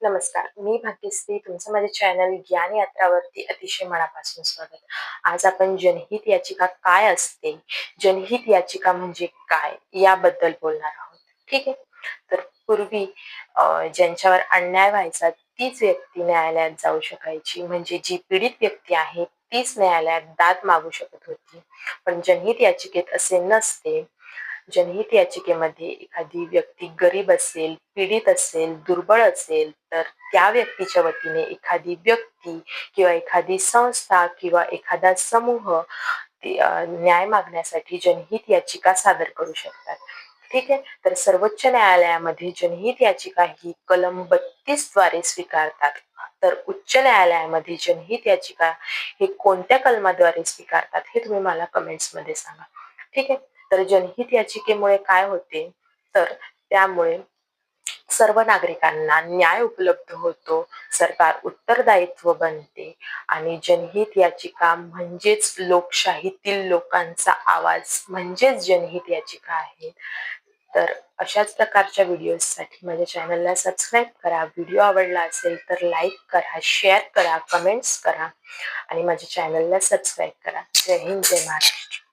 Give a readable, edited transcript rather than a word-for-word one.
नमस्कार, मी भाग्यश्री. तुमचं माझ्या चॅनल ज्ञान यात्रावरती अतिशय मनापासून स्वागत. आज आपण जनहित याचिका काय असते, जनहित याचिका म्हणजे काय याबद्दल बोलणार आहोत. ठीक आहे. तर पूर्वी ज्यांच्यावर अन्याय व्हायचा तीच व्यक्ती न्यायालयात जाऊ शकायची, म्हणजे जी पीडित व्यक्ती आहे तीच न्यायालयात दाद मागू शकत होती. पण जनहित याचिकेत असे नसते. जनहित याचिकेमध्ये एखादी व्यक्ती गरीब असेल, पीडित असेल, दुर्बळ असेल, तर त्या व्यक्तीच्या वतीने एखादी व्यक्ती किंवा एखादी संस्था किंवा एखादा समूह न्याय मागण्यासाठी जनहित याचिका सादर करू शकतात. ठीक आहे. तर सर्वोच्च न्यायालयामध्ये जनहित याचिका ही कलम 32 द्वारे स्वीकारतात. तर उच्च न्यायालयामध्ये जनहित याचिका हे कोणत्या कलमाद्वारे स्वीकारतात हे तुम्ही मला कमेंट्स मध्ये सांगा. ठीक आहे. तर जनहित याचिकेमुळे काय होते, तर त्यामुळे सर्व नागरिकांना न्याय उपलब्ध होतो, सरकार उत्तरदायित्व बनते आणि जनहित याचिका म्हणजेच लोकशाहीतील लोकांचा आवाज म्हणजेच जनहित याचिका आहे. तर अशाच प्रकारच्या व्हिडिओसाठी माझ्या चॅनलला सबस्क्राईब करा. व्हिडिओ आवडला असेल तर लाईक करा, शेअर करा, कमेंट्स करा आणि माझ्या चॅनलला सबस्क्राईब करा. जय हिंद, जय महाराष्ट्र.